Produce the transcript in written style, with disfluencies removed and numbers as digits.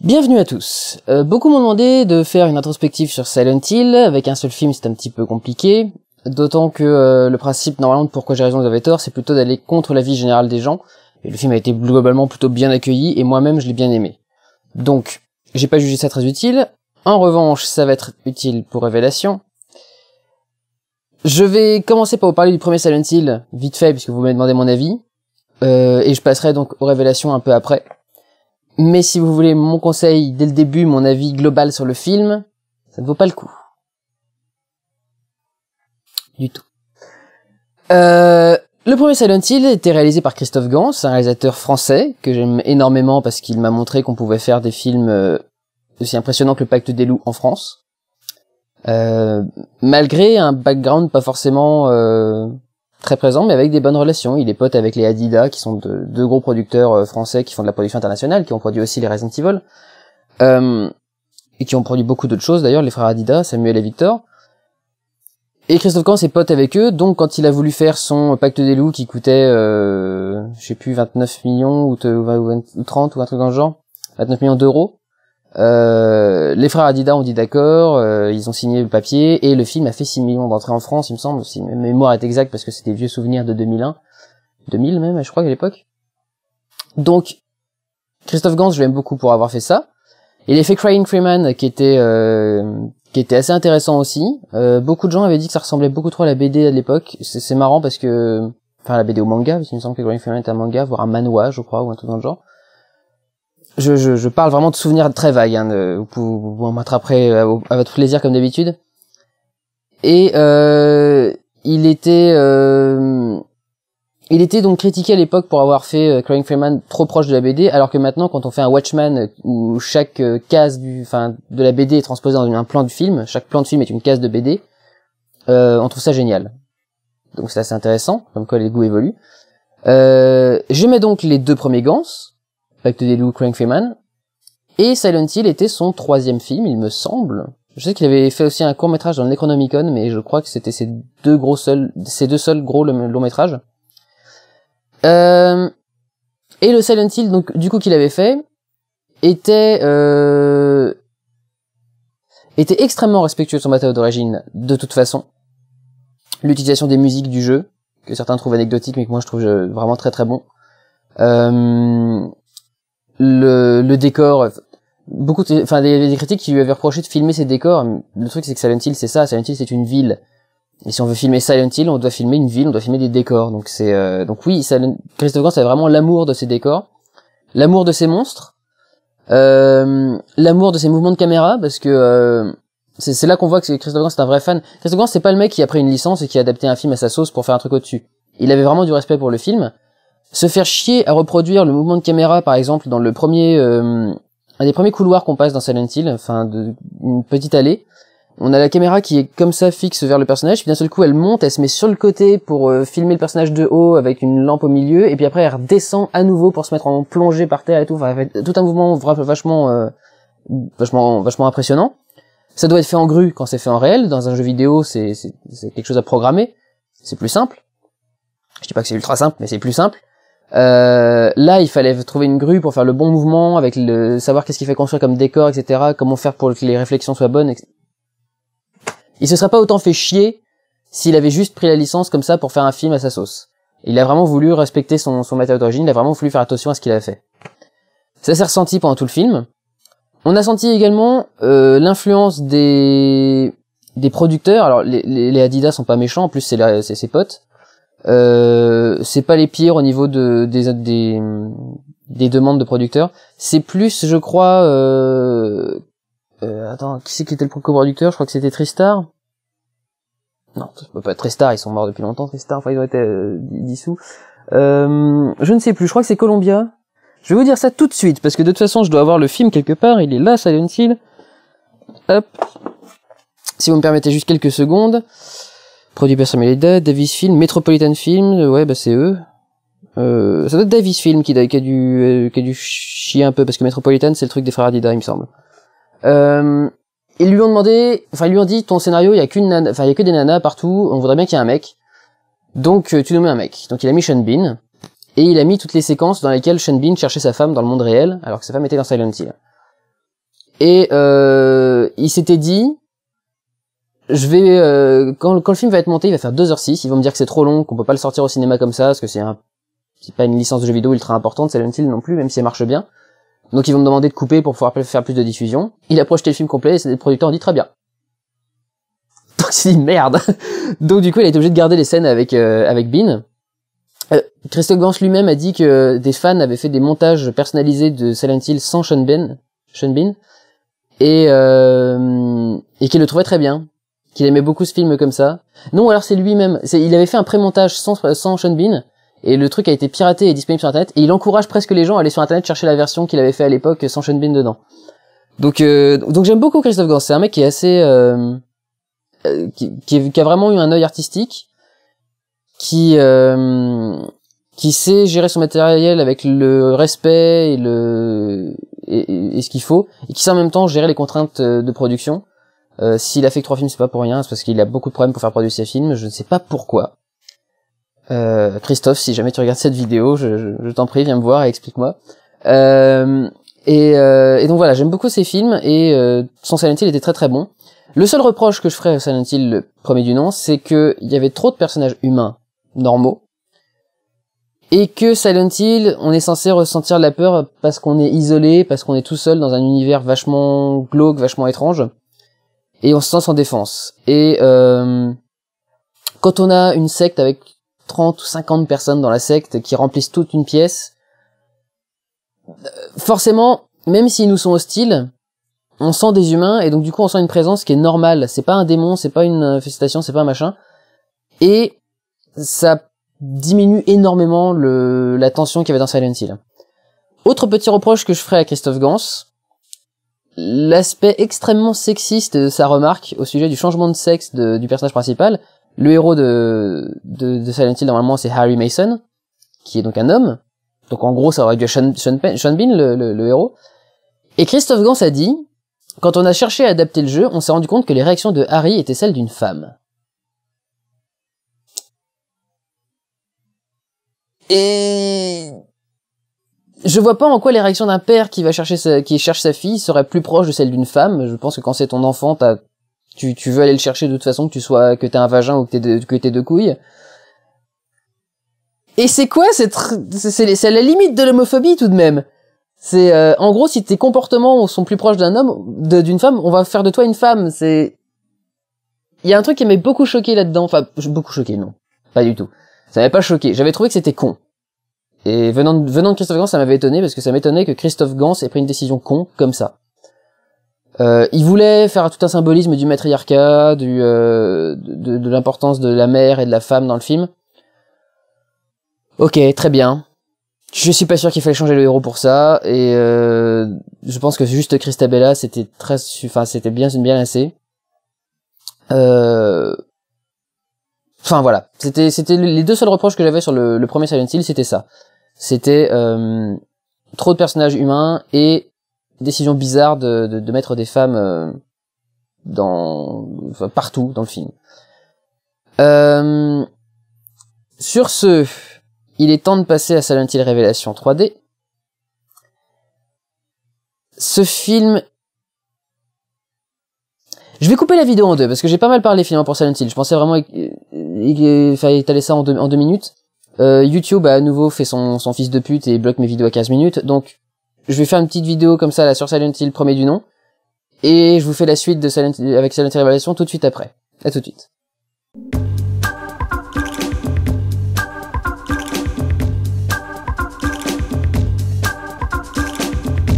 Bienvenue à tous. Beaucoup m'ont demandé de faire une introspective sur Silent Hill. Avec un seul film, c'est un petit peu compliqué. D'autant que le principe, normalement, de Pourquoi j'ai raison, vous avez tort, c'est plutôt d'aller contre l'avis général des gens. Et le film a été globalement plutôt bien accueilli, et moi-même, je l'ai bien aimé. Donc, j'ai pas jugé ça très utile. En revanche, ça va être utile pour Révélation. Je vais commencer par vous parler du premier Silent Hill, vite fait, puisque vous m'avez demandé mon avis. Et je passerai donc aux Révélations un peu après. Mais si vous voulez mon conseil dès le début, mon avis global sur le film, ça ne vaut pas le coup. Du tout. Le premier Silent Hill était réalisé par Christophe Gans, un réalisateur français que j'aime énormément parce qu'il m'a montré qu'on pouvait faire des films aussi impressionnants que Le Pacte des Loups en France. Malgré un background pas forcément très présent, mais avec des bonnes relations. Il est pote avec les Hadida, qui sont deux gros producteurs français qui font de la production internationale, qui ont produit aussi les Resident Evil, et qui ont produit beaucoup d'autres choses d'ailleurs, les frères Hadida, Samuel et Victor. Et Christophe Gans est pote avec eux, donc quand il a voulu faire son Pacte des Loups qui coûtait, je sais plus, 29 millions ou 30 ou un truc dans le genre, 29 millions d'euros, les frères Hadida ont dit d'accord, ils ont signé le papier, et le film a fait 6 millions d'entrées en France, il me semble, si ma mémoire est exacte, parce que c'est des vieux souvenirs de 2001, 2000 même, je crois, à l'époque. Donc, Christophe Gans, je l'aime beaucoup pour avoir fait ça. Il a fait Crying Freeman, qui était assez intéressant aussi. Beaucoup de gens avaient dit que ça ressemblait beaucoup trop à la BD à l'époque. C'est marrant parce que, enfin, la BD au manga, parce qu'il me semble que Crying Freeman est un manga, voire un manhwa, je crois, ou un truc dans le genre. Je parle vraiment de souvenirs très vagues, hein, vous en m'attraperez à votre plaisir comme d'habitude. Et il était donc critiqué à l'époque pour avoir fait Crying Freeman trop proche de la BD, alors que maintenant, quand on fait un Watchman où chaque case de la BD est transposée dans un plan du film, chaque plan de film est une case de BD, on trouve ça génial. Donc c'est assez intéressant, comme quoi les goûts évoluent. J'aimais donc les deux premiers Gans, Pacte des Loups, Crying Freeman, et Silent Hill était son troisième film, il me semble. Je sais qu'il avait fait aussi un court-métrage dans le Necronomicon, mais je crois que c'était ces deux seuls gros longs-métrages. Et le Silent Hill, donc, du coup, qu'il avait fait, était extrêmement respectueux de son matériau d'origine, de toute façon. L'utilisation des musiques du jeu, que certains trouvent anecdotiques, mais que moi je trouve vraiment très très bon. Le décor, des critiques qui lui avaient reproché de filmer ses décors. Le truc c'est que Silent Hill c'est ça, Silent Hill c'est une ville. Et si on veut filmer Silent Hill, on doit filmer une ville, on doit filmer des décors. Donc donc oui, Christophe Gans avait vraiment l'amour de ses décors, l'amour de ses monstres, l'amour de ses mouvements de caméra, parce que c'est là qu'on voit que Christophe Gans c'est un vrai fan. Christophe Gans c'est pas le mec qui a pris une licence et qui a adapté un film à sa sauce pour faire un truc au-dessus. Il avait vraiment du respect pour le film. Se faire chier à reproduire le mouvement de caméra, par exemple, dans un des premiers couloirs qu'on passe dans Silent Hill, enfin, une petite allée. On a la caméra qui est comme ça, fixe vers le personnage, puis d'un seul coup, elle monte, elle se met sur le côté pour filmer le personnage de haut avec une lampe au milieu, et puis après, elle redescend à nouveau pour se mettre en plongée par terre et tout. Enfin, tout un mouvement vachement impressionnant. Ça doit être fait en grue quand c'est fait en réel. Dans un jeu vidéo, c'est quelque chose à programmer. C'est plus simple. Je dis pas que c'est ultra simple, mais c'est plus simple. Là, il fallait trouver une grue pour faire le bon mouvement, avec savoir qu'est-ce qu'il fait construire comme décor, etc. Comment faire pour que les réflexions soient bonnes, etc. Il se serait pas autant fait chier s'il avait juste pris la licence comme ça pour faire un film à sa sauce. Il a vraiment voulu respecter son matériau d'origine, il a vraiment voulu faire attention à ce qu'il a fait. Ça s'est ressenti pendant tout le film. On a senti également l'influence des producteurs. Alors les Adidas sont pas méchants, en plus c'est ses potes. C'est pas les pires au niveau des demandes de producteurs. C'est plus, je crois, attends, qui c'est qui était le co-producteur? Je crois que c'était Tristar. Non, ça peut pas être Tristar, ils sont morts depuis longtemps, Tristar, enfin ils ont été dissous. Je ne sais plus, je crois que c'est Columbia. Je vais vous dire ça tout de suite, parce que de toute façon je dois avoir le film quelque part, il est là, Silent Hill. Hop. Si vous me permettez juste quelques secondes. Produit par Samuel Hadida, Davis Film, Metropolitan Film, ouais, bah c'est eux. Ça doit être Davis Film qui a dû chier un peu, parce que Metropolitan c'est le truc des frères Hadida, il me semble. Ils lui ont dit, ton scénario, il y a que des nanas partout, on voudrait bien qu'il y ait un mec. Donc, tu nous mets un mec. Donc, il a mis Sean Bean. Et il a mis toutes les séquences dans lesquelles Sean Bean cherchait sa femme dans le monde réel, alors que sa femme était dans Silent Hill. Et il s'était dit, je vais quand le film va être monté, il va faire 2h06, ils vont me dire que c'est trop long, qu'on peut pas le sortir au cinéma comme ça, parce que c'est pas une licence de jeu vidéo ultra importante, Silent Hill non plus, même si elle marche bien. Donc ils vont me demander de couper pour pouvoir faire plus de diffusion. Il a projeté le film complet et le producteur a dit très bien. Donc il s'est dit merde. Donc du coup il a été obligé de garder les scènes avec Bean. Christophe Gans lui-même a dit que des fans avaient fait des montages personnalisés de Silent Hill sans Sean Bean et qu'il le trouvait très bien, qu'il aimait beaucoup ce film comme ça. Non, alors c'est lui-même, il avait fait un pré-montage sans Sean Bean et le truc a été piraté et disponible sur internet et il encourage presque les gens à aller sur internet chercher la version qu'il avait fait à l'époque sans Sean Bean dedans. Donc j'aime beaucoup Christophe Gans, c'est un mec qui est assez qui a vraiment eu un œil artistique, qui sait gérer son matériel avec le respect et ce qu'il faut, et qui sait en même temps gérer les contraintes de production. S'il a fait que 3 films, c'est pas pour rien, c'est parce qu'il a beaucoup de problèmes pour faire produire ses films, je ne sais pas pourquoi. Christophe, si jamais tu regardes cette vidéo, je t'en prie, viens me voir et explique-moi. Et donc voilà, j'aime beaucoup ces films, et son Silent Hill était très très bon. Le seul reproche que je ferais à Silent Hill, le premier du nom, c'est que il y avait trop de personnages humains normaux, et que Silent Hill, on est censé ressentir la peur parce qu'on est isolé, parce qu'on est tout seul dans un univers vachement glauque, vachement étrange, et on se sent sans défense. Et quand on a une secte avec 30 ou 50 personnes dans la secte qui remplissent toute une pièce, forcément, même s'ils nous sont hostiles, on sent des humains, et donc du coup on sent une présence qui est normale. C'est pas un démon, c'est pas une infestation, c'est pas un machin. Et ça diminue énormément la tension qu'il y avait dans Silent Hill. Autre petit reproche que je ferais à Christophe Gans, l'aspect extrêmement sexiste de sa remarque au sujet du changement de sexe du personnage principal. Le héros de Silent Hill, normalement, c'est Harry Mason, qui est donc un homme. Donc en gros, ça aurait dû être Sean Bean, le héros. Et Christophe Gans a dit, quand on a cherché à adapter le jeu, on s'est rendu compte que les réactions de Harry étaient celles d'une femme. Et je vois pas en quoi les réactions d'un père qui cherche sa fille seraient plus proches de celles d'une femme. Je pense que quand c'est ton enfant, tu veux aller le chercher de toute façon, que t'aies un vagin ou que t'aies 2 couilles. Et c'est quoi c'est la limite de l'homophobie tout de même. C'est en gros, si tes comportements sont plus proches d'un homme, d'une femme, on va faire de toi une femme. Il y a un truc qui m'avait beaucoup choqué là-dedans. Enfin, beaucoup choqué, non, pas du tout. Ça m'avait pas choqué. J'avais trouvé que c'était con. Et venant de Christophe Gans, ça m'avait étonné, parce que ça m'étonnait que Christophe Gans ait pris une décision con comme ça. Il voulait faire tout un symbolisme du matriarcat, de l'importance de la mère et de la femme dans le film. Ok, très bien. Je suis pas sûr qu'il fallait changer le héros pour ça, et je pense que juste Christabella, c'était bien assez. Enfin voilà, c'était les 2 seuls reproches que j'avais sur le premier Silent Hill, c'était ça. C'était trop de personnages humains et décision bizarre de mettre des femmes partout dans le film. Sur ce, il est temps de passer à Silent Hill Révélation 3D. Ce film... Je vais couper la vidéo en 2, parce que j'ai pas mal parlé finalement pour Silent Hill. Je pensais vraiment qu'il fallait étaler ça en 2 minutes. YouTube a à nouveau fait son fils de pute et bloque mes vidéos à 15 minutes. Donc, je vais faire une petite vidéo comme ça là sur Silent Hill, premier du nom. Et je vous fais la suite avec Silent Hill Révélation tout de suite après. À tout de suite.